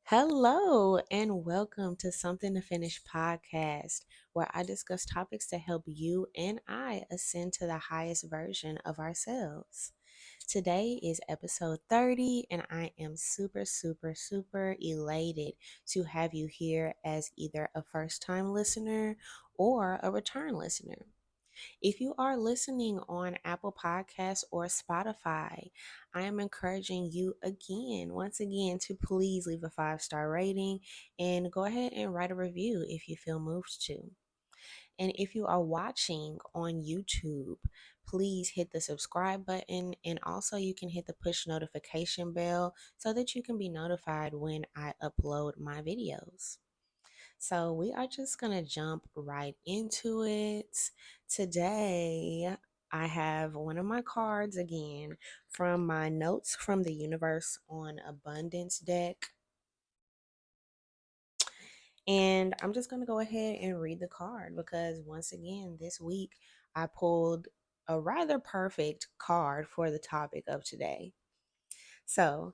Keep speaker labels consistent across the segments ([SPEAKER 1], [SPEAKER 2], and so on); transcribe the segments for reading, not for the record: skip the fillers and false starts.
[SPEAKER 1] Hello, and welcome to Something to Finish podcast, where I discuss topics to help you and I ascend to the highest version of ourselves. Today is episode 30, and I am super elated to have you here as either a first time listener or a return listener. If you are listening on Apple Podcasts or Spotify, I am encouraging you once again, to please leave a 5-star rating and go ahead and write a review if you feel moved to. And if you are watching on YouTube, please hit the subscribe button, and also you can hit the push notification bell so that you can be notified when I upload my videos. So we are just going to jump right into it. Today, I have one of my cards again from my Notes from the Universe on Abundance deck. And I'm just going to go ahead and read the card because, once again, this week I pulled a rather perfect card for the topic of today. So,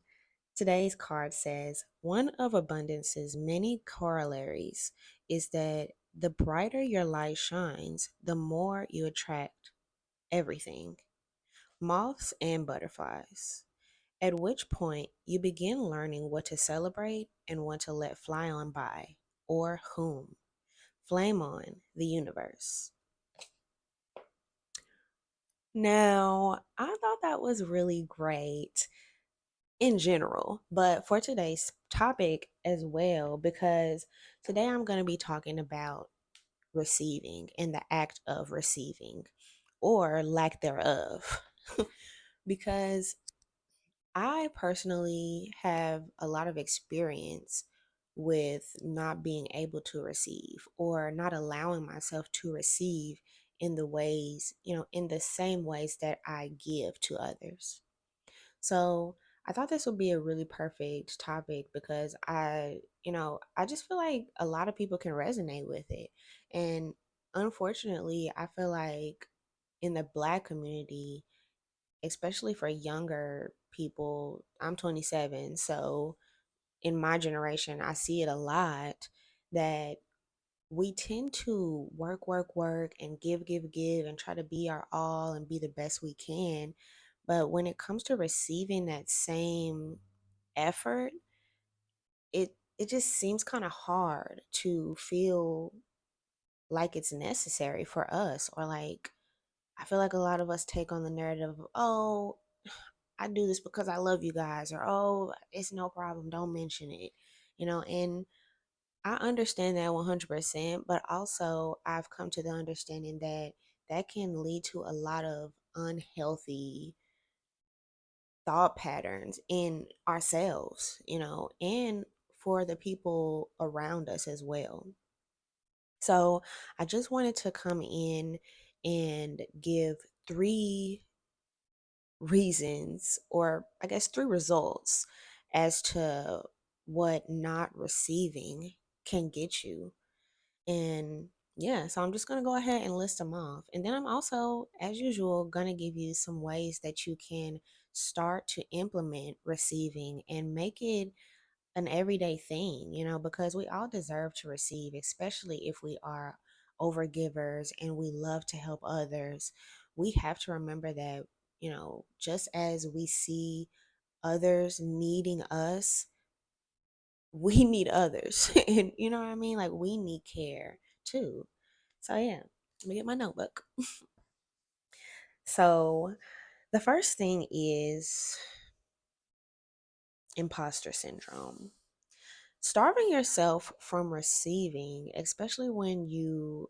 [SPEAKER 1] today's card says, one of abundance's many corollaries is that the brighter your light shines, the more you attract everything, moths and butterflies. At which point, you begin learning what to celebrate and what to let fly on by, or whom. Flame on the universe. Now, I thought that was really great in general, but for today's topic as well, because today I'm going to be talking about receiving and the act of receiving or lack thereof. Because I personally have a lot of experience with not being able to receive or not allowing myself to receive in the ways, in the same ways that I give to others. So I thought this would be a really perfect topic because I just feel like a lot of people can resonate with it. And unfortunately, I feel like in the Black community, especially for younger people, I'm 27. So in my generation, I see it a lot that we tend to work, and give, and try to be our all and be the best we can. But when it comes to receiving that same effort, it just seems kind of hard to feel like it's necessary for us, or like I feel like a lot of us take on the narrative of, oh, I do this because I love you guys, or oh, it's no problem, don't mention it, and I understand that 100%, but also I've come to the understanding that that can lead to a lot of unhealthy thought patterns in ourselves, and for the people around us as well. So I just wanted to come in and give three reasons, or I guess three results, as to what not receiving can get you. And yeah, so I'm just going to go ahead and list them off. And then I'm also, as usual, going to give you some ways that you can start to implement receiving and make it an everyday thing, because we all deserve to receive, especially if we are overgivers and we love to help others. We have to remember that, just as we see others needing us, we need others. And you know what I mean? Like, we need care too. So yeah, let me get my notebook. So the first thing is imposter syndrome. Starving yourself from receiving, especially when you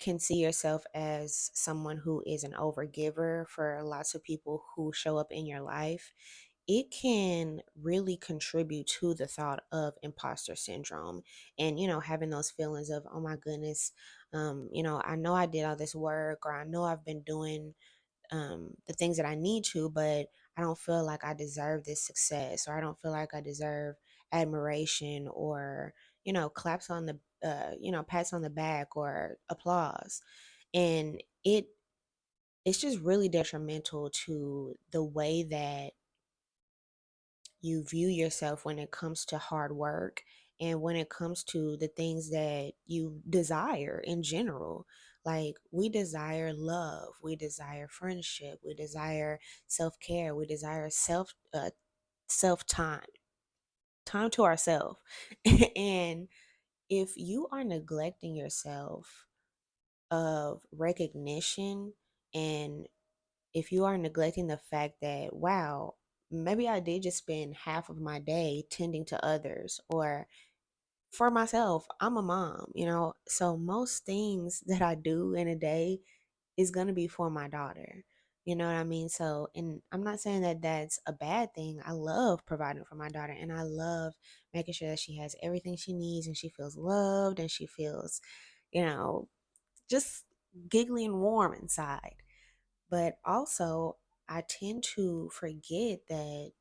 [SPEAKER 1] can see yourself as someone who is an overgiver for lots of people who show up in your life, it can really contribute to the thought of imposter syndrome, and having those feelings of, oh my goodness, I know I did all this work, or I know I've been doing the things that I need to, but I don't feel like I deserve this success, or I don't feel like I deserve admiration, or claps on the pats on the back, or applause. And it's just really detrimental to the way that you view yourself when it comes to hard work and when it comes to the things that you desire in general. Like, we desire love, we desire friendship, we desire self-care, we desire self time, time to ourselves. And if you are neglecting yourself of recognition, and if you are neglecting the fact that, wow, maybe I did just spend half of my day tending to others, or for myself, I'm a mom, so most things that I do in a day is going to be for my daughter. You know what I mean? So, and I'm not saying that that's a bad thing. I love providing for my daughter, and I love making sure that she has everything she needs and she feels loved and she feels, you know, just giggly and warm inside. But also, I tend to forget that,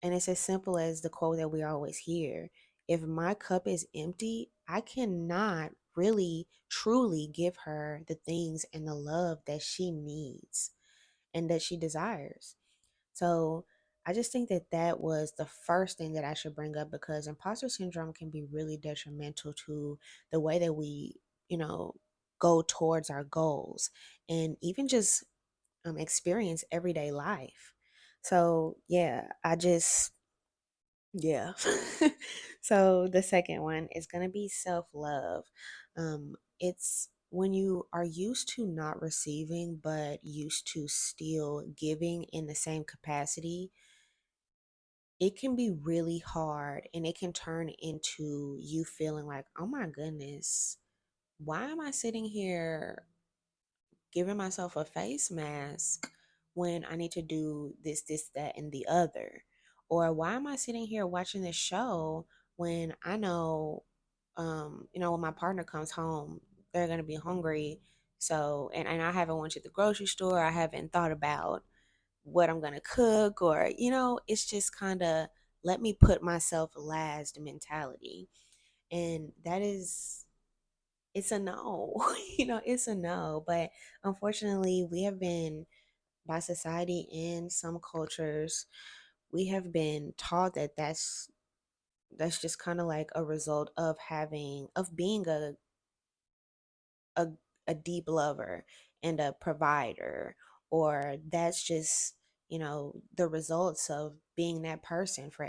[SPEAKER 1] and it's as simple as the quote that we always hear: if my cup is empty, I cannot really truly give her the things and the love that she needs and that she desires. So I just think that that was the first thing that I should bring up, because imposter syndrome can be really detrimental to the way that we, you know, go towards our goals and even just experience everyday life. So yeah, yeah. So the second one is going to be self love. It's when you are used to not receiving, but used to still giving in the same capacity, it can be really hard, and it can turn into you feeling like, oh my goodness, why am I sitting here giving myself a face mask when I need to do this, that, and the other? Or why am I sitting here watching this show when I know, when my partner comes home, they're going to be hungry. So, and I haven't went to the grocery store. I haven't thought about what I'm going to cook, or, it's just kind of let me put myself last mentality. And that is, it's a no. It's a no. But unfortunately, we have been, by society and some cultures, we have been taught that that's just kind of like a result of being a a deep lover and a provider, or that's just, the results of being that person for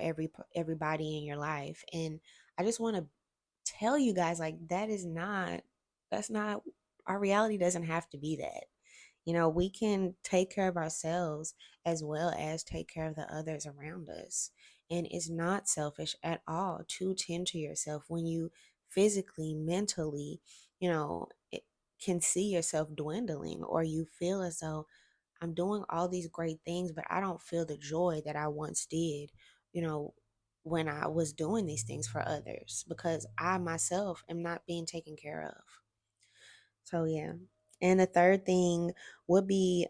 [SPEAKER 1] everybody in your life. And I just want to tell you guys, like, that's not our reality. Doesn't have to be that. We can take care of ourselves as well as take care of the others around us. And it's not selfish at all to tend to yourself when you physically, mentally, it can see yourself dwindling, or you feel as though, I'm doing all these great things, but I don't feel the joy that I once did, you know, when I was doing these things for others, because I myself am not being taken care of. So yeah. And the third thing would be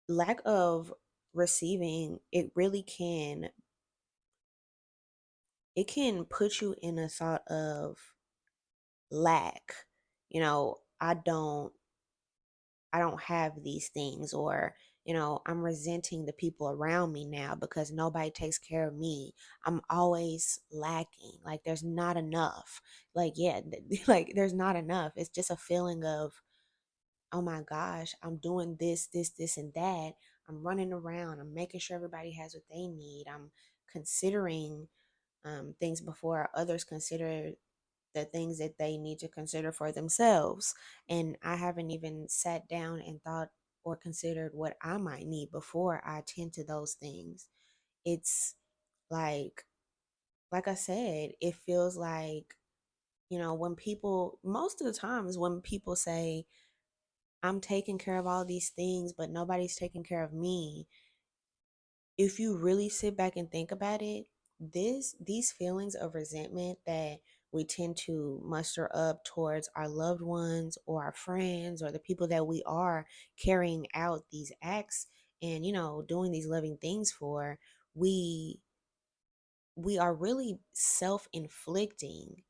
[SPEAKER 1] lack of receiving. It can put you in a thought of lack. I don't have these things, or I'm resenting the people around me now because nobody takes care of me. I'm always lacking, like there's not enough. Like, yeah, like there's not enough. It's just a feeling of, oh my gosh, I'm doing this and that. I'm running around, I'm making sure everybody has what they need, I'm considering things before others consider the things that they need to consider for themselves. And I haven't even sat down and thought or considered what I might need before I attend to those things. It's like I said, it feels like, when people, most of the times when people say, I'm taking care of all these things, but nobody's taking care of me, if you really sit back and think about it, these feelings of resentment that we tend to muster up towards our loved ones or our friends or the people that we are carrying out these acts and, doing these loving things for, we we are really self-inflicting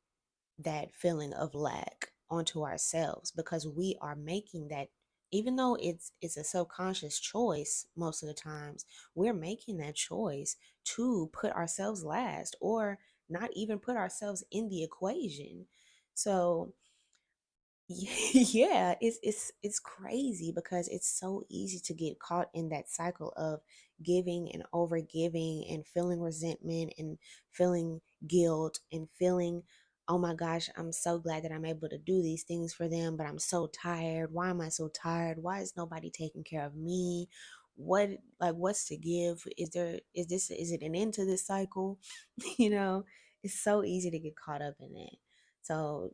[SPEAKER 1] that feeling of lack onto ourselves, because we are making even though it's a subconscious choice most of the times, we're making that choice to put ourselves last or not even put ourselves in the equation. So yeah, it's crazy because it's so easy to get caught in that cycle of giving and over giving and feeling resentment and feeling guilt and feeling, oh my gosh, I'm so glad that I'm able to do these things for them, but I'm so tired. Why am I so tired? Why is nobody taking care of me? What, like, what's to give? Is it an end to this cycle? you know, it's so easy to get caught up in it. So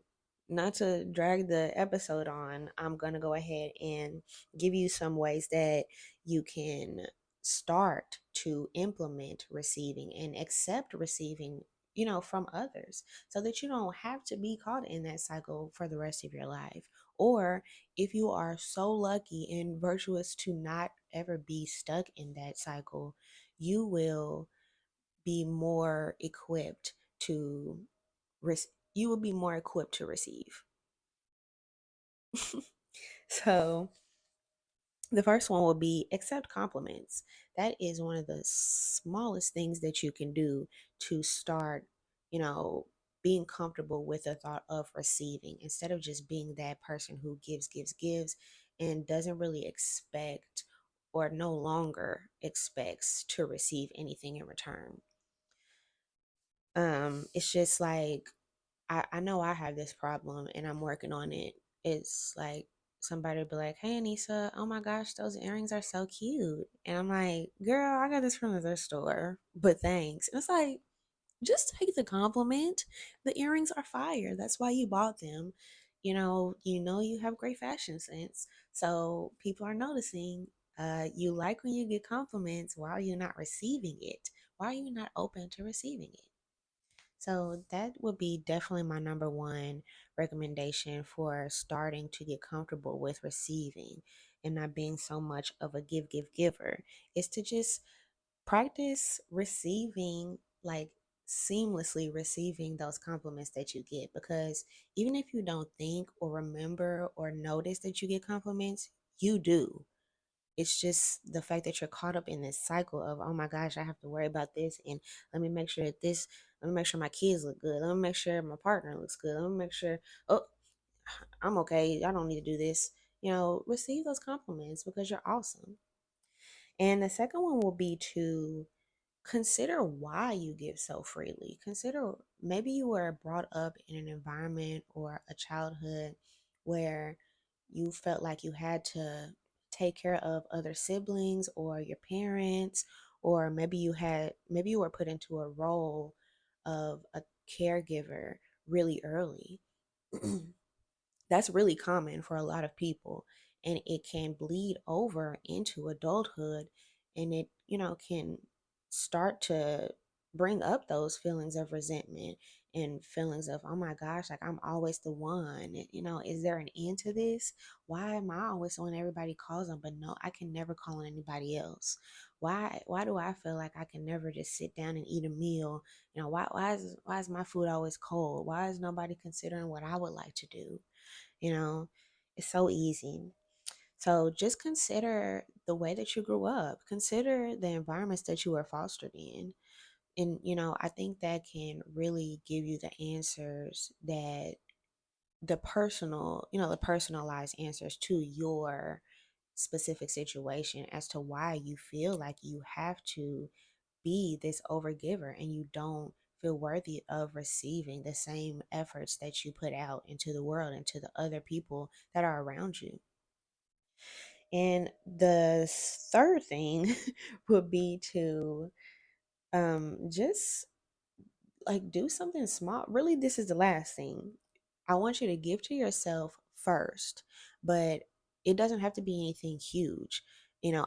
[SPEAKER 1] not to drag the episode on, I'm going to go ahead and give you some ways that you can start to implement receiving and accept receiving, from others, so that you don't have to be caught in that cycle for the rest of your life. Or if you are so lucky and virtuous to not ever be stuck in that cycle, you will be more equipped to you will be more equipped to receive. So the first one will be accept compliments. That is one of the smallest things that you can do to start, you know, being comfortable with the thought of receiving instead of just being that person who gives, and doesn't really expect or no longer expects to receive anything in return. It's just like I know I have this problem and I'm working on it. It's like somebody would be like, "Hey Anissa, oh my gosh, those earrings are so cute." And I'm like, "Girl, I got this from the thrift store, but thanks." And it's like, just take the compliment. The earrings are fire. That's why you bought them. You have great fashion sense. So people are noticing. You like when you get compliments. Why are you not receiving it? Why are you not open to receiving it? So that would be definitely my number one recommendation for starting to get comfortable with receiving and not being so much of a giver, is to just practice receiving, like seamlessly receiving those compliments that you get. Because even if you don't think or remember or notice that you get compliments, you do. It's just the fact that you're caught up in this cycle of, oh my gosh, I have to worry about this, and let me make sure that this let me make sure my kids look good, let me make sure my partner looks good, let me make sure, oh, I'm okay, I don't need to do this. Receive those compliments because you're awesome. And the second one will be to consider why you give so freely. Consider, maybe you were brought up in an environment or a childhood where you felt like you had to take care of other siblings or your parents, or maybe you were put into a role of a caregiver really early. That's really common for a lot of people, and it can bleed over into adulthood, and it can start to bring up those feelings of resentment and feelings of, oh my gosh, like I'm always the one. Is there an end to this? Why am I always the one everybody calls on, but no, I can never call on anybody else? Why do I feel like I can never just sit down and eat a meal? Why is my food always cold? Why is nobody considering what I would like to do? you know it's so easy. So just consider the way that you grew up, consider the environments that you were fostered in, and I think that can really give you the answers, that the personalized answers to your specific situation as to why you feel like you have to be this overgiver and you don't feel worthy of receiving the same efforts that you put out into the world and to the other people that are around you. And the third thing would be to just like do something small. Really, this is the last thing. I want you to give to yourself first, but it doesn't have to be anything huge.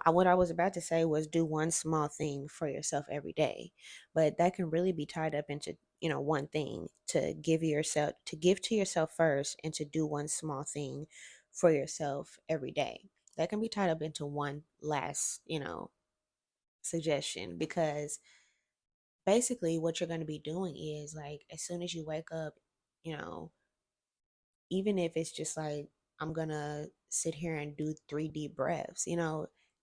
[SPEAKER 1] What I was about to say was do one small thing for yourself every day, but that can really be tied up into, one thing, to give to yourself first and to do one small thing for yourself every day. That can be tied up into one last, suggestion, because basically what you're going to be doing is, like, as soon as you wake up, you know even if it's just like, I'm gonna sit here and do 3 deep breaths.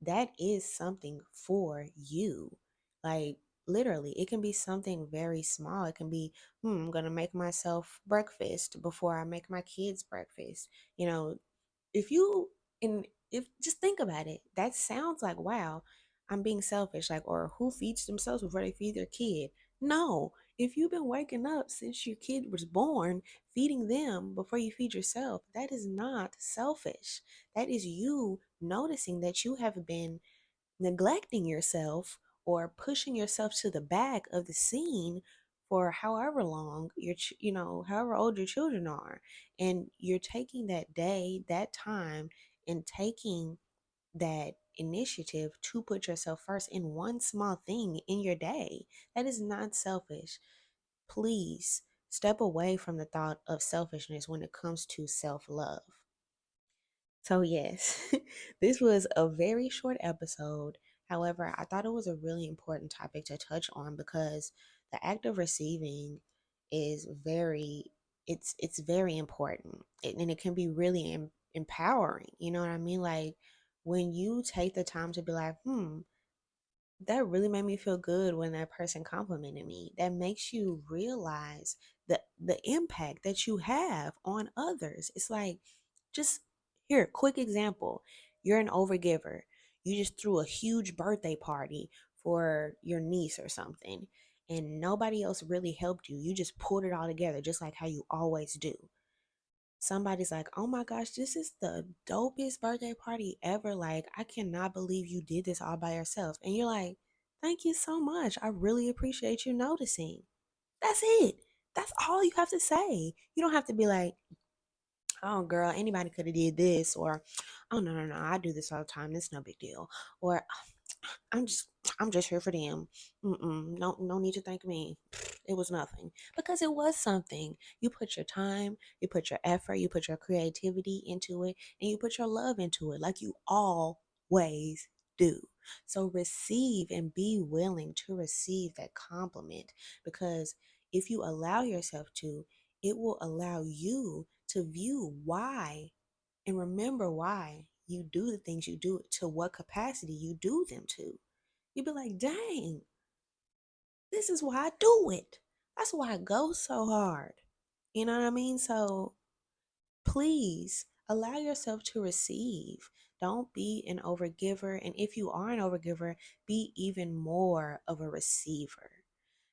[SPEAKER 1] That is something for you. Like, literally, it can be something very small. It can be, I'm gonna make myself breakfast before I make my kids breakfast. You know, if you and if just think about it, that sounds like, wow, I'm being selfish, like, or who feeds themselves before they feed their kid? No. If you've been waking up since your kid was born, feeding them before you feed yourself, that is not selfish. That is you noticing that you have been neglecting yourself or pushing yourself to the back of the scene for however long however old your children are, and you're taking that day, that time, and taking that initiative to put yourself first in one small thing in your day. That is not selfish. Please step away from the thought of selfishness when it comes to self-love. So, yes, this was a very short episode. However, I thought it was a really important topic to touch on because the act of receiving is it's very important. And it can be really empowering. You know what I mean? Like, when you take the time to be like, that really made me feel good when that person complimented me. That makes you realize the impact that you have on others. It's like, just here, quick example. You're an overgiver. You just threw a huge birthday party for your niece or something, and nobody else really helped you. You just pulled it all together, just like how you always do. Somebody's like, oh my gosh, this is the dopest birthday party ever. Like, I cannot believe you did this all by yourself. And you're like, thank you so much. I really appreciate you noticing. That's it. That's all you have to say. You don't have to be like, oh girl, anybody could have did this, or oh no, no, no, I do this all the time. It's no big deal. Or I'm just I'm just here for them. No need to thank me. It was nothing. Because it was something. You put your time, you put your effort, you put your creativity into it, and you put your love into it, like you always do. So receive and be willing to receive that compliment, because if you allow yourself to, it will allow you to view why and remember why you do the things you do, to what capacity you do them to. You'd be like, dang, this is why I do it. That's why I go so hard. You know what I mean? So please allow yourself to receive. Don't be an overgiver. And if you are an overgiver, be even more of a receiver,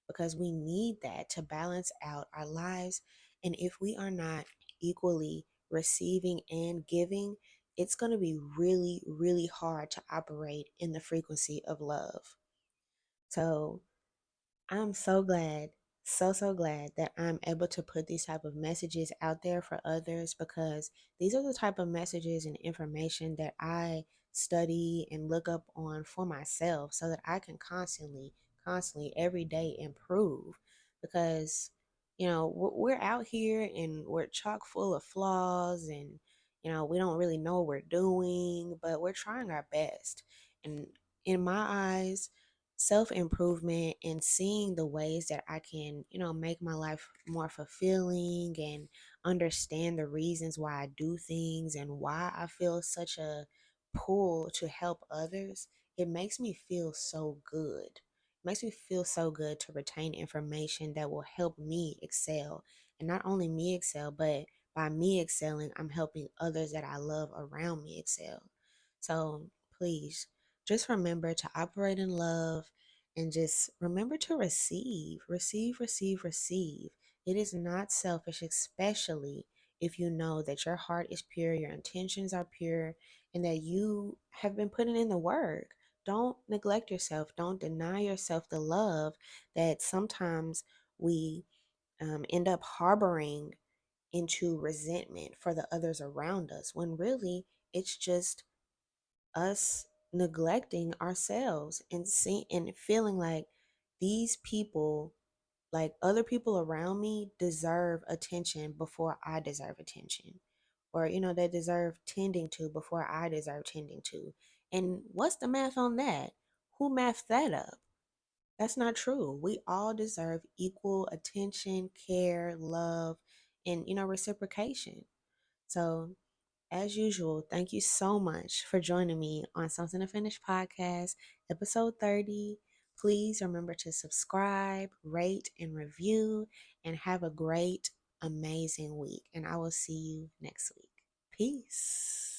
[SPEAKER 1] because we need that to balance out our lives. And if we are not equally receiving and giving, it's going to be really, really hard to operate in the frequency of love. So I'm so glad, so glad that I'm able to put these type of messages out there for others, because these are the type of messages and information that I study and look up on for myself, so that I can constantly every day improve. Because we're out here and we're chock full of flaws, and we don't really know what we're doing, but we're trying our best. And in my eyes, self improvement and seeing the ways that I can, make my life more fulfilling and understand the reasons why I do things and why I feel such a pull to help others, it makes me feel so good. It makes me feel so good to retain information that will help me excel. And not only me excel, but by me excelling, I'm helping others that I love around me excel. So please just remember to operate in love, and just remember to receive, receive, receive, receive. It is not selfish, especially if you know that your heart is pure, your intentions are pure, and that you have been putting in the work. Don't neglect yourself. Don't deny yourself the love that sometimes we end up harboring into resentment for the others around us, when really it's just us neglecting ourselves and seeing and feeling like these people, like other people around me, deserve attention before I deserve attention, or they deserve tending to before I deserve tending to. And what's the math on that? Who mathed that up? That's not true. We all deserve equal attention, care, love, and reciprocation. So as usual, thank you so much for joining me on Something to Finish podcast, episode 30. Please remember to subscribe, rate, and review, and have a great, amazing week. And I will see you next week. Peace.